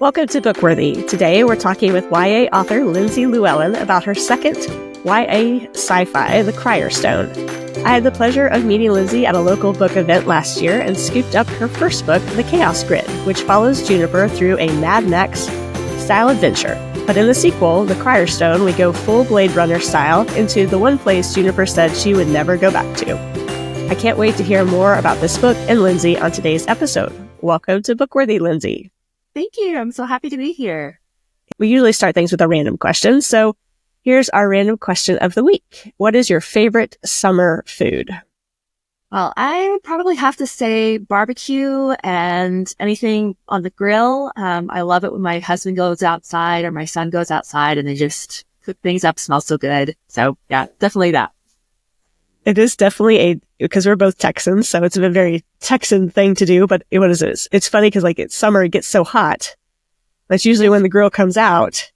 Welcome to BookWorthy. Today we're talking with YA author Lindsay Llewellyn about her second YA sci-fi, The Crier Stone. I had the pleasure of meeting Lindsay at a local book event last year and scooped up her first book, The Chaos Grid, which follows Juniper through a Mad Max-style adventure. But in the sequel, The Crier Stone, we go full Blade Runner style into the one place Juniper said she would never go back to. I can't wait to hear more about this book and Lindsay on today's episode. Welcome to BookWorthy, Lindsay. Thank you. I'm so happy to be here. We usually start things with a random question, so here's our random question of the week. What is your favorite summer food? Well, I would probably have to say barbecue and anything on the grill. I love it when my husband goes outside or my son goes outside and they just cook things up, smells so good. So yeah, definitely that. It is definitely because we're both Texans, so it's a very Texan thing to do, but what is it? It's funny because it's summer, it gets so hot. That's usually when the grill comes out.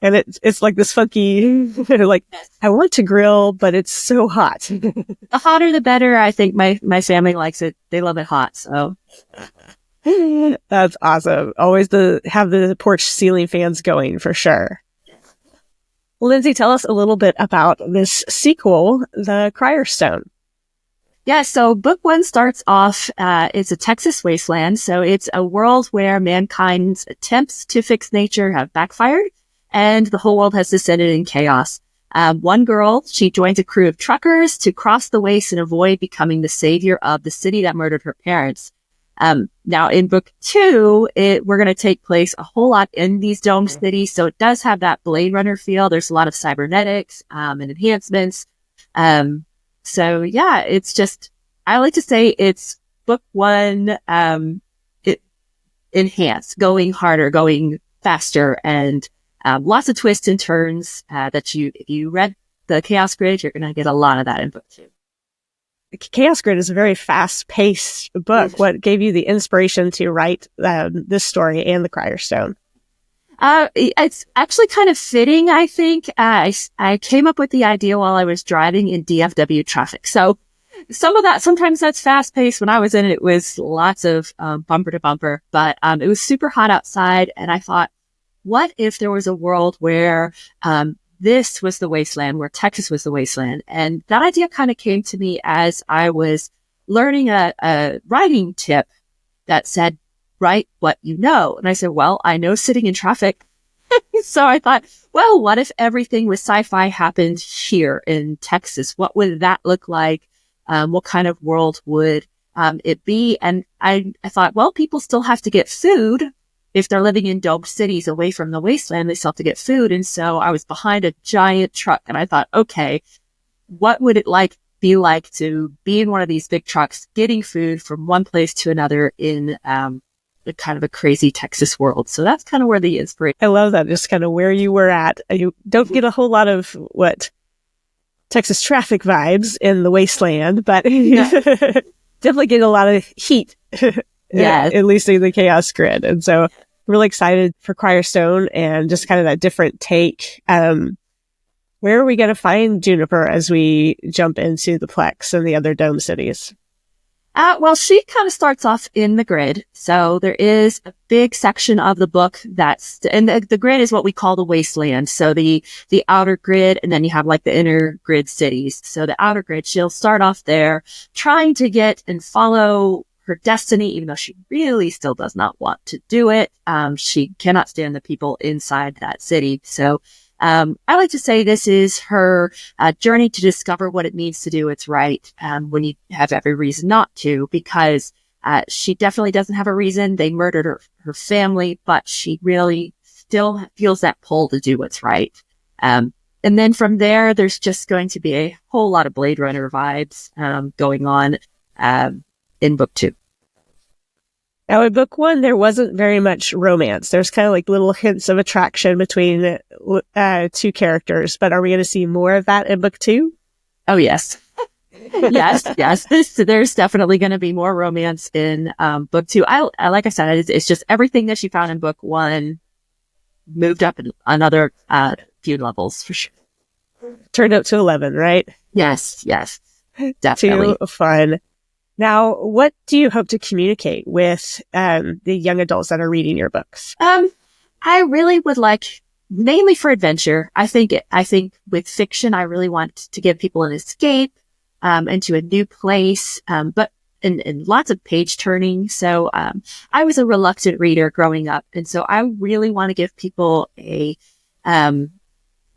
And it's like this funky, I want to grill, but it's so hot. The hotter, the better. I think my family likes it. They love it hot. So that's awesome. Always have the porch ceiling fans going for sure. Lindsay, tell us a little bit about this sequel, The Crier Stone. Yeah, so book one starts off, it's a Texas wasteland. So it's a world where mankind's attempts to fix nature have backfired and the whole world has descended in chaos. One girl, she joins a crew of truckers to cross the waste and avoid becoming the savior of the city that murdered her parents. Now in book two, we're going to take place a whole lot in these domed cities. So it does have that Blade Runner feel. There's a lot of cybernetics, and enhancements. So yeah, it's just, I like to say it's book one, enhanced, going harder, going faster, and lots of twists and turns that if you read The Chaos Grid, you're going to get a lot of that in book two. Chaos Grid is a very fast-paced book. What gave you the inspiration to write this story and The Crier Stone? It's actually kind of fitting, I think. I came up with the idea while I was driving in DFW traffic. So sometimes that's fast-paced. When I was in it, it was lots of bumper to bumper, but it was super hot outside, and I thought, what if there was a world where this was the wasteland, where Texas was the wasteland? And that idea kind of came to me as I was learning a writing tip that said, write what you know. And I said, well, I know sitting in traffic. So I thought, well, what if everything with sci-fi happened here in Texas? What would that look like? What kind of world would it be? And I thought, well, people still have to get food. If they're living in domed cities away from the wasteland, they still have to get food. And so I was behind a giant truck and I thought, okay, what would it be like to be in one of these big trucks getting food from one place to another in a kind of a crazy Texas world? So that's kind of where the inspiration. I love that. Just kind of where you were at. You don't get a whole lot of Texas traffic vibes in the wasteland, but definitely get a lot of heat. Yeah, at least in The Chaos Grid. And so really excited for Crier Stone and just kind of that different take. Where are we going to find Juniper as we jump into the Plex and the other dome cities? Well, she kind of starts off in the grid. So there is a big section of the book and the grid is what we call the wasteland. So the outer grid, and then you have the inner grid cities. So the outer grid, she'll start off there trying to get and follow her destiny, even though she really still does not want to do it. She cannot stand the people inside that city. So I like to say this is her journey to discover what it means to do what's right when you have every reason not to, because she definitely doesn't have a reason. They murdered her family, but she really still feels that pull to do what's right. And then from there, there's just going to be a whole lot of Blade Runner vibes going on in book two. Now, in book one, there wasn't very much romance. There's kind of little hints of attraction between two characters, but are we going to see more of that in book two? Oh, yes. yes. There's definitely going to be more romance in book two. I like I said, it's just everything that she found in book one moved up another few levels for sure. Turned up to 11, right? Yes, definitely. Too fun. Now, what do you hope to communicate with the young adults that are reading your books? I really would like mainly for adventure. I think with fiction, I really want to give people an escape, into a new place, but and lots of page turning. So, I was a reluctant reader growing up. And so I really want to give people an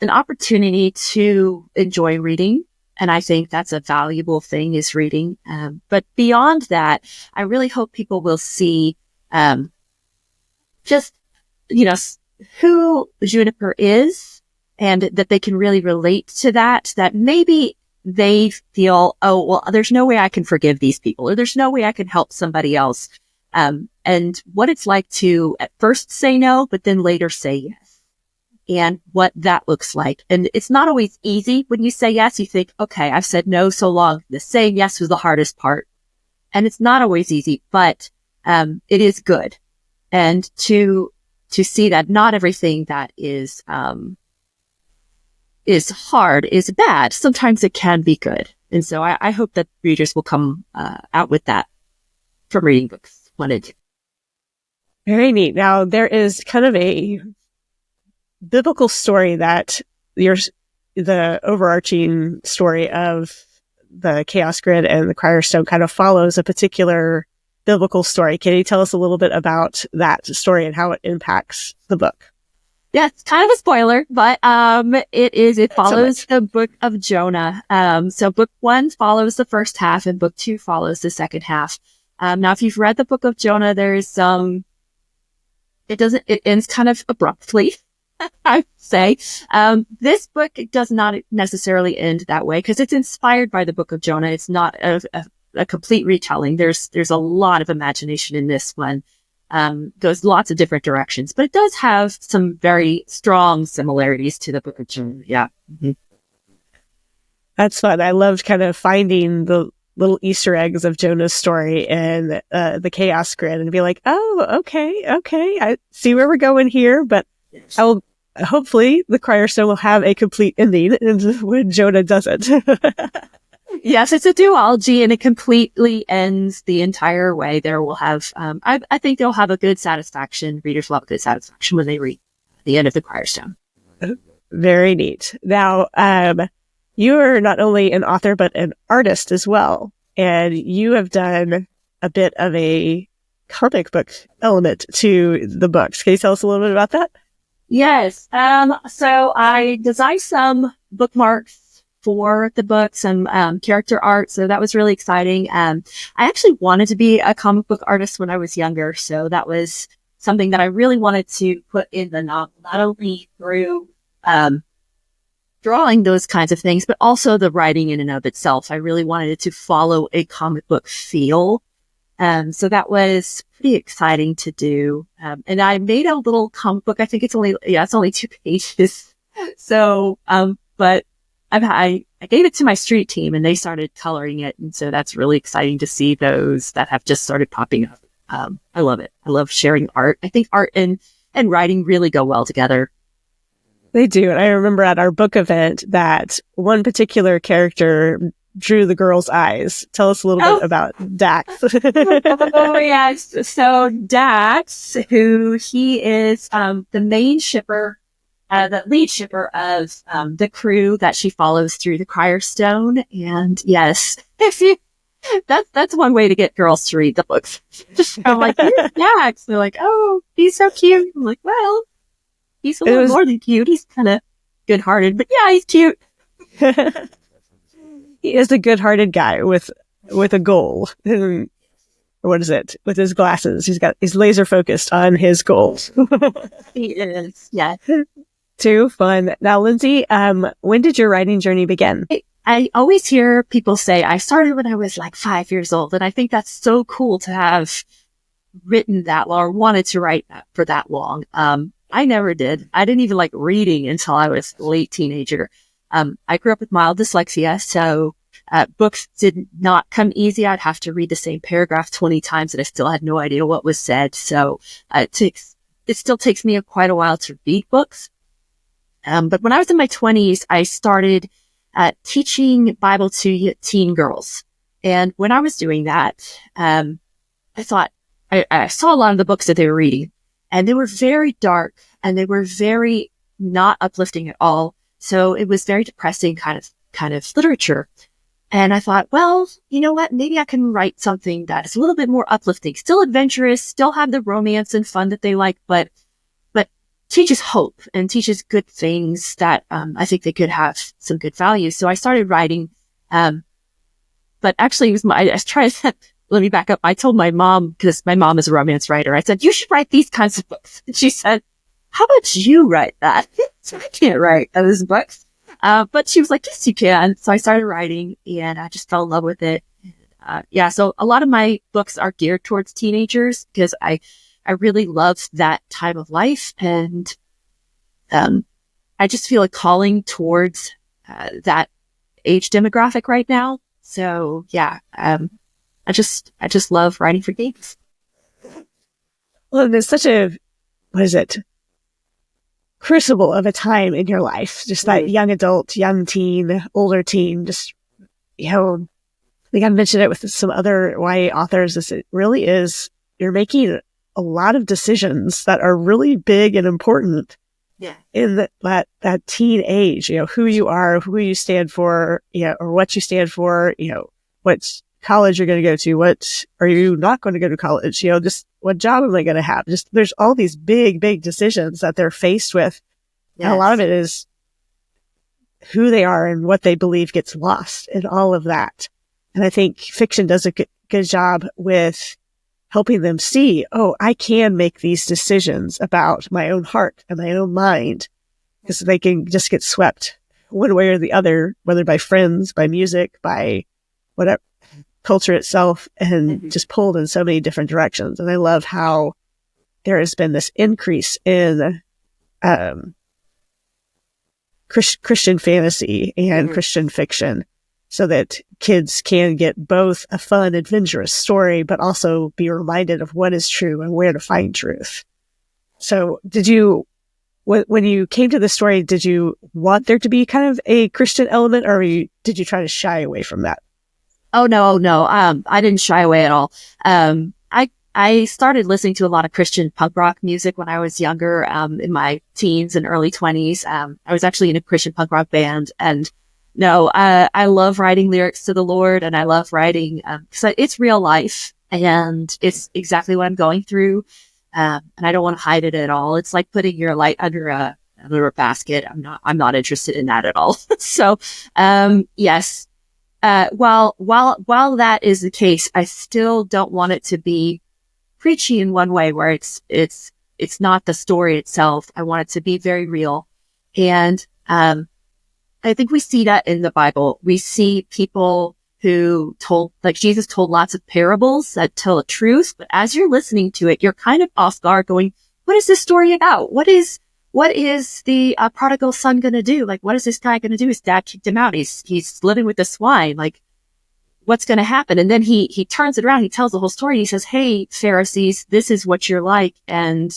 opportunity to enjoy reading. And I think that's a valuable thing is reading. But beyond that, I really hope people will see, just, who Juniper is and that they can really relate to that maybe they feel, oh, well, there's no way I can forgive these people or there's no way I can help somebody else. And what it's like to at first say no, but then later say yes and what that looks like. And it's not always easy when you say yes. You think, okay, I've said no so long. The saying yes was the hardest part. And it's not always easy, but, it is good. And to see that not everything that is hard is bad. Sometimes it can be good. And so I hope that readers will come out with that from reading books one and two. Very neat. Now, there is kind of a biblical story that the overarching story of the Chaos Grid and the Crier Stone kind of follows a particular biblical story. Can you tell us a little bit about that story and how it impacts the book? Yeah, it's kind of a spoiler, but it follows the book of Jonah. So book 1 follows the first half and book 2 follows the second half. Now if you've read the book of Jonah, there's it ends kind of abruptly, I'd say. This book does not necessarily end that way because it's inspired by the book of Jonah. It's not a complete retelling. There's a lot of imagination in this one. Goes lots of different directions, but it does have some very strong similarities to the book of Jonah. Yeah. Mm-hmm. That's fun. I loved kind of finding the little Easter eggs of Jonah's story and the Chaos Grid and be like, oh, okay. I see where we're going here, but hopefully the Crier Stone will have a complete ending when Jonah doesn't. Yes, it's a duology and it completely ends the entire way. There will have, I think they'll have a good satisfaction. Readers will have a good satisfaction when they read the end of the Crier Stone. Very neat. Now, you are not only an author, but an artist as well. And you have done a bit of a comic book element to the books. Can you tell us a little bit about that? Yes. So I designed some bookmarks for the books and character art. So that was really exciting. I actually wanted to be a comic book artist when I was younger. So that was something that I really wanted to put in the novel, not only through drawing those kinds of things, but also the writing in and of itself. I really wanted it to follow a comic book feel. So that was pretty exciting to do. And I made a little comic book. I think it's only 2 pages. So, but I gave it to my street team and they started coloring it. And so that's really exciting to see those that have just started popping up. I love it. I love sharing art. I think art and writing really go well together. They do. And I remember at our book event that one particular character drew the girl's eyes. Tell us a little bit about Dax. Oh, yes. So Dax, he is the main shipper, the lead shipper of the crew that she follows through the Crier Stone. And yes, that's one way to get girls to read the books. I'm like, here's Dax. They're like, oh, he's so cute. I'm like, well, he's a little more than cute. He's kind of good-hearted, but yeah, he's cute. He is a good-hearted guy with a goal. What is it? With his glasses, he's laser focused on his goals. He is, yeah. Too fun. Now, Lyndsey, when did your writing journey begin? I always hear people say I started when I was like 5 years old, and I think that's so cool to have written that long or wanted to write that for that long. I never did. I didn't even like reading until I was a late teenager. I grew up with mild dyslexia, so books did not come easy. I'd have to read the same paragraph 20 times and I still had no idea what was said. So it still takes me quite a while to read books. But when I was in my 20s, I started teaching Bible to teen girls. And when I was doing that, I thought I saw a lot of the books that they were reading. and they were very dark and they were very not uplifting at all. So it was very depressing kind of literature. And I thought, well, you know what? Maybe I can write something that is a little bit more uplifting, still adventurous, still have the romance and fun that they like, but teaches hope and teaches good things that I think they could have some good values. So I started writing, but actually it was I tried. Let me back up. I told my mom, because my mom is a romance writer, I said, you should write these kinds of books. And she said, how about you write that? So I can't write those books. But she was like, yes, you can. So I started writing and I just fell in love with it. So a lot of my books are geared towards teenagers because I really love that time of life. And I just feel a calling towards that age demographic right now. So yeah, I just love writing for games. Well, there's such a, crucible of a time in your life, just that young adult, young teen, older teen, just, I think I mentioned it with some other YA authors, is it really is, you're making a lot of decisions that are really big and important in that teen age, who you are, who you stand for, or what you stand for, what college you're going to go to, what are you not going to go to college, just what job am I going to have? Just there's all these big, big decisions that they're faced with. Yes. And a lot of it is who they are and what they believe gets lost in all of that. And I think fiction does a good job with helping them see, oh, I can make these decisions about my own heart and my own mind, because they can just get swept one way or the other, whether by friends, by music, by whatever, culture itself, and just pulled in so many different directions. And I love how there has been this increase in Christian fantasy and Christian fiction, so that kids can get both a fun, adventurous story, but also be reminded of what is true and where to find truth. So did you, when you came to the story, did you want there to be kind of a Christian element, or did you try to shy away from that? Oh, no. I didn't shy away at all. I started listening to a lot of Christian punk rock music when I was younger, in my teens and early 20s. I was actually in a Christian punk rock band, and I love writing lyrics to the Lord, and I love writing, because it's real life and it's exactly what I'm going through. And I don't want to hide it at all. It's like putting your light under a basket. I'm not interested in that at all. So, yes. While that is the case, I still don't want it to be preachy in one way where it's not the story itself. I want it to be very real. And, I think we see that in the Bible. We see people who Jesus told lots of parables that tell a truth, but as you're listening to it, you're kind of off guard going, what is this story about? What is the prodigal son going to do? Like, what is this guy going to do? His dad kicked him out. He's living with the swine. Like, what's going to happen? And then he turns it around. He tells the whole story. He says, hey, Pharisees, this is what you're like. And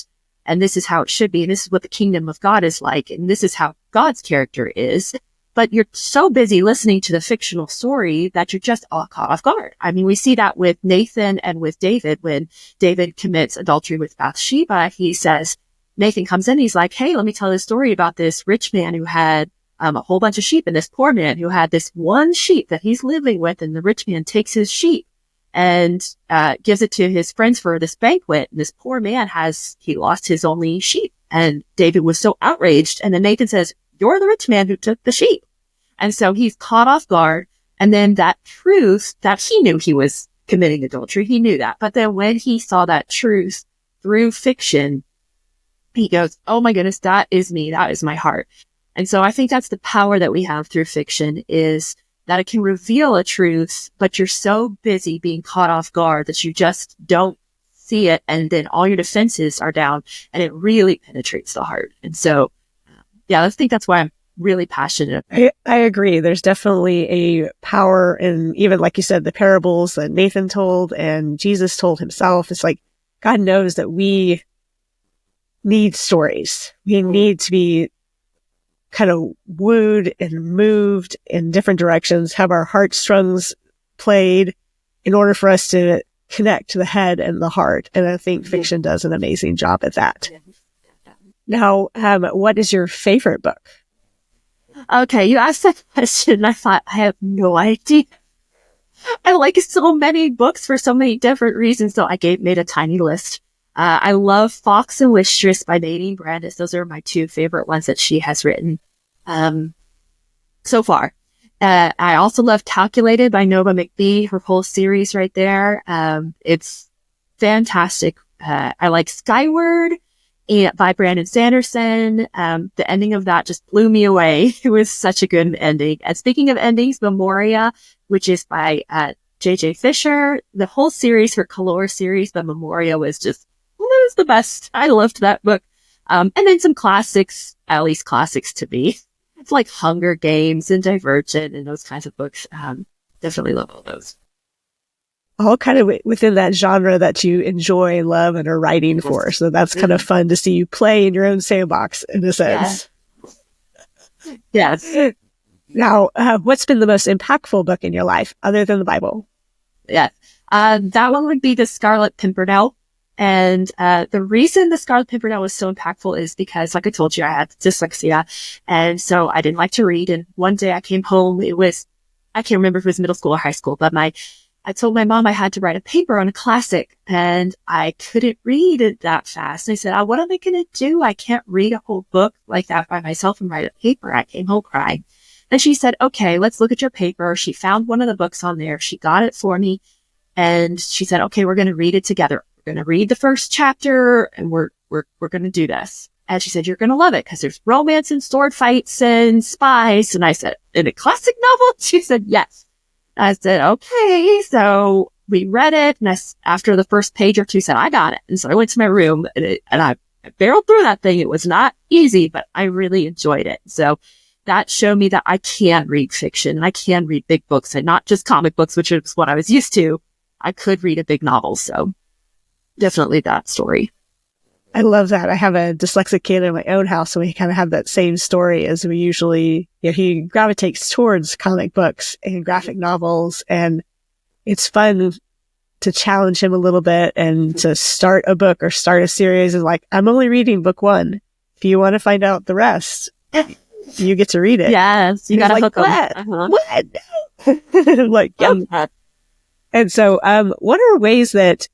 this is how it should be. And this is what the kingdom of God is like. And this is how God's character is. But you're so busy listening to the fictional story that you're just all caught off guard. I mean, we see that with Nathan and with David. When David commits adultery with Bathsheba, he says, Nathan comes in, he's like, hey, let me tell this story about this rich man who had a whole bunch of sheep, and this poor man who had this one sheep that he's living with. And the rich man takes his sheep and gives it to his friends for this banquet. And this poor man he lost his only sheep. And David was so outraged. And then Nathan says, you're the rich man who took the sheep. And so he's caught off guard. And then that truth that he knew he was committing adultery, he knew that. But then when he saw that truth through fiction, he goes, oh my goodness, that is me. That is my heart. And so I think that's the power that we have through fiction, is that it can reveal a truth, but you're so busy being caught off guard that you just don't see it. And then all your defenses are down, and it really penetrates the heart. And so, I think that's why I'm really passionate. I agree. There's definitely a power in, even like you said, the parables that Nathan told and Jesus told himself. It's like, God knows that we need stories. We need to be kind of wooed and moved in different directions, have our heartstrings played in order for us to connect to the head and the heart. And I think fiction does an amazing job at that. Now, what is your favorite book? Okay, you asked that question, and I thought, I have no idea. I like so many books for so many different reasons, so I made a tiny list. I love Fox and Mistress by Nadine Brandes. Those are my two favorite ones that she has written so far. I also love Calculated by Nova McBee, her whole series right there. It's fantastic. I like Skyward by Brandon Sanderson. The ending of that just blew me away. It was such a good ending. And speaking of endings, Memoria, which is by J.J. Fisher, the whole series, her Color series, the Memoria was the best. I loved that book. And then some classics, at least classics to me. It's like Hunger Games and Divergent and those kinds of books. Definitely love all those. All kind of within that genre that you enjoy and love and are writing for. So that's kind of fun to see you play in your own sandbox in a sense. Yes. Now, what's been the most impactful book in your life other than the Bible? Yes. That one would be The Scarlet Pimpernel. And the reason The Scarlet Pimpernel was so impactful is because, like I told you, I had dyslexia. And so I didn't like to read. And one day I came home. I can't remember if it was middle school or high school, but I told my mom I had to write a paper on a classic and I couldn't read it that fast. And I said, what am I going to do? I can't read a whole book like that by myself and write a paper. I came home crying. And she said, okay, let's look at your paper. She found one of the books on there. She got it for me. And she said, okay, we're going to read it together. We're going to read the first chapter and we're going to do this. And she said, you're going to love it because there's romance and sword fights and spies. And I said, in a classic novel? She said, yes. I said, okay. So we read it. And after the first page or two said, I got it. And so I went to my room and I barreled through that thing. It was not easy, but I really enjoyed it. So that showed me that I can read fiction and I can read big books and not just comic books, which is what I was used to. I could read a big novel. So definitely that story. I love that. I have a dyslexic kid in my own house, so we kind of have that same story as we usually, he gravitates towards comic books and graphic novels, and it's fun to challenge him a little bit and to start a book or start a series. And like, I'm only reading book 1. If you want to find out the rest, you get to read it. Yes, you got to hook what? them. What? I'm like, yep. And so, what are ways that,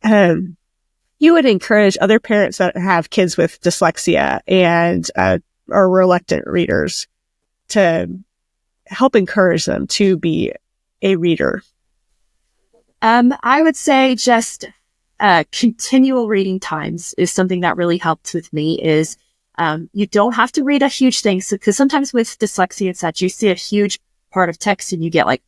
you would encourage other parents that have kids with dyslexia and are reluctant readers to help encourage them to be a reader? I would say just continual reading times is something that really helped with me. Is you don't have to read a huge thing, because sometimes with dyslexia and such, you see a huge part of text and you get like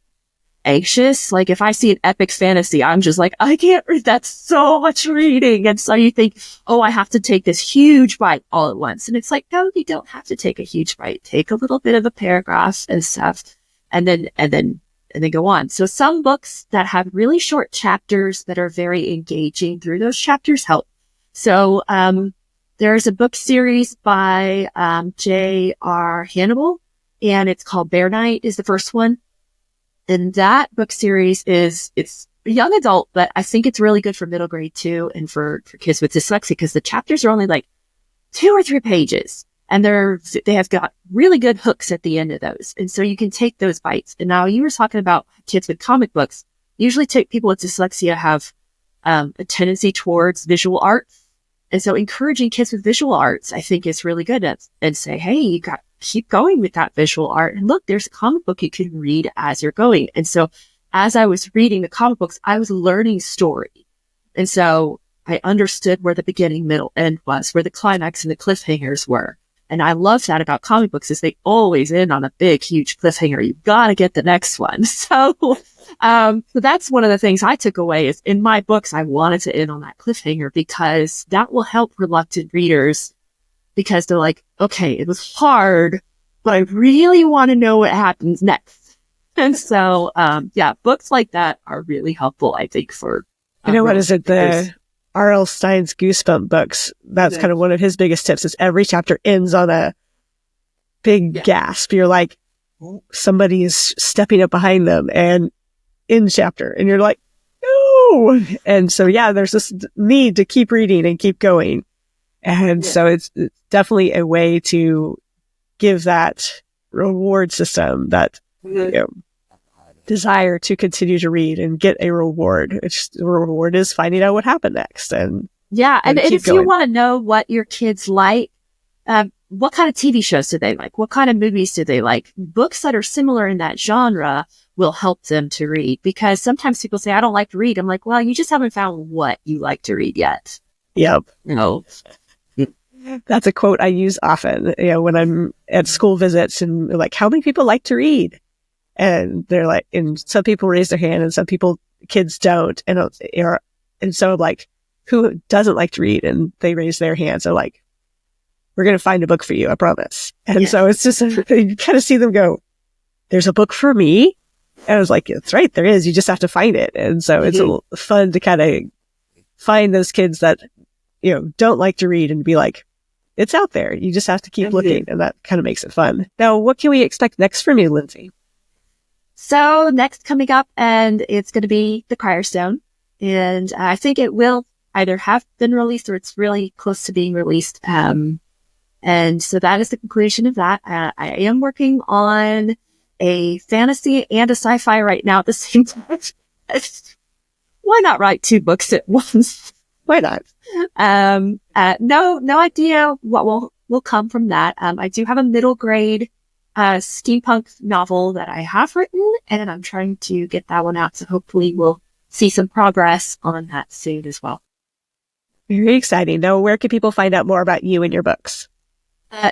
anxious. Like if I see an epic fantasy, I'm just like, I can't read. That's so much reading. And so you think, oh, I have to take this huge bite all at once. And it's like, no, you don't have to take a huge bite. Take a little bit of a paragraph and stuff and then go on. So some books that have really short chapters that are very engaging through those chapters help. So, there's a book series by, J.R. Hannibal, and it's called Bear Night is the first one. And that book series it's young adult, but I think it's really good for middle grade too. And for kids with dyslexia, because the chapters are only like 2 or 3 pages and they have got really good hooks at the end of those. And so you can take those bites. And now you were talking about kids with comic books. Usually people with dyslexia have, a tendency towards visual arts. And so encouraging kids with visual arts, I think is really good and say, hey, keep going with that visual art. And look, there's a comic book you can read as you're going. And so as I was reading the comic books, I was learning story. And so I understood where the beginning, middle, end was, where the climax and the cliffhangers were. And I love that about comic books is they always end on a big, huge cliffhanger. You've got to get the next one. So that's one of the things I took away is in my books, I wanted to end on that cliffhanger because that will help reluctant readers because they're like, okay, it was hard, but I really want to know what happens next. And so, books like that are really helpful, I think, for, what is it? The R.L. Stein's Goosebump books. That's kind of one of his biggest tips is every chapter ends on a big gasp. You're like, somebody is stepping up behind them and in chapter. And you're like, no, no. And so, yeah, there's this need to keep reading and keep going. And so it's definitely a way to give that reward system, that desire to continue to read and get a reward. The reward is finding out what happened next. And if you want to know what your kids like, what kind of TV shows do they like? What kind of movies do they like? Books that are similar in that genre will help them to read, because sometimes people say, I don't like to read. I'm like, well, you just haven't found what you like to read yet. Yep. No. That's a quote I use often, when I'm at school visits and like, how many people like to read? And they're like, and some people raise their hand and some kids don't. And so I'm like, who doesn't like to read? And they raise their hands. So like, we're going to find a book for you, I promise. And so it's just, you kind of see them go, there's a book for me. And I was like, that's right, there is. You just have to find it. And so it's fun to kind of find those kids that, don't like to read and be like, it's out there. You just have to keep looking. And that kind of makes it fun. Now, what can we expect next from you, Lindsay? So next coming up, and it's going to be The Crier Stone. And I think it will either have been released or it's really close to being released. And so that is the conclusion of that. I am working on a fantasy and a sci-fi right now at the same time. Why not write 2 books at once? Why not? No idea what will come from that. I do have a middle grade steampunk novel that I have written, and I'm trying to get that one out. So hopefully we'll see some progress on that soon as well. Very exciting. Now, where can people find out more about you and your books?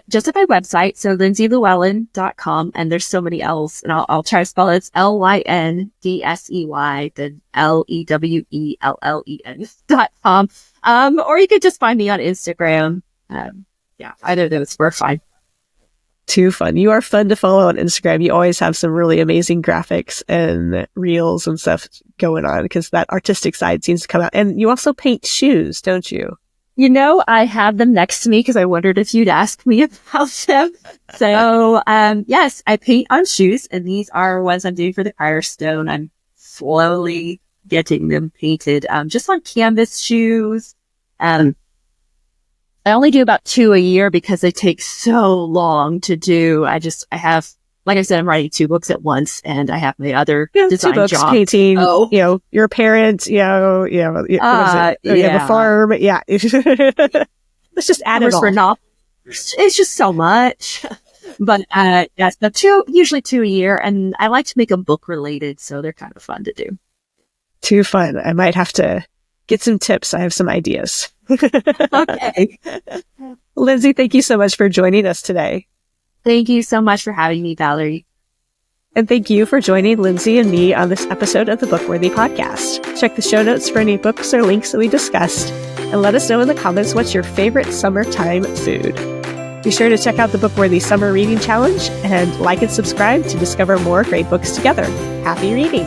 Just at my website, so LindsayLlewellen.com, and there's so many L's, and I'll try to spell it. It's Lyndsey, then LEWELLEN.com. Or you could just find me on Instagram. Either of those were fine. Too fun. You are fun to follow on Instagram. You always have some really amazing graphics and reels and stuff going on, because that artistic side seems to come out. And you also paint shoes, don't you? I have them next to me because I wondered if you'd ask me about them. So, yes, I paint on shoes, and these are ones I'm doing for the Crier Stone. I'm slowly getting them painted, just on canvas shoes. I only do about 2 a year because they take so long to do. I have, like I said, I'm writing 2 books at once, and I have my other design 2 books, job. painting, you're a parent, the farm. Yeah. Let's just add it all. It's just so much. But, yes, usually 2 a year, and I like to make them book related, so they're kind of fun to do. Too fun. I might have to get some tips. I have some ideas. Okay. Lyndsay, thank you so much for joining us today. Thank you so much for having me, Valerie. And thank you for joining Lyndsay and me on this episode of the BookWorthy podcast. Check the show notes for any books or links that we discussed, and let us know in the comments what's your favorite summertime food. Be sure to check out the BookWorthy Summer Reading Challenge and like and subscribe to discover more great books together. Happy reading!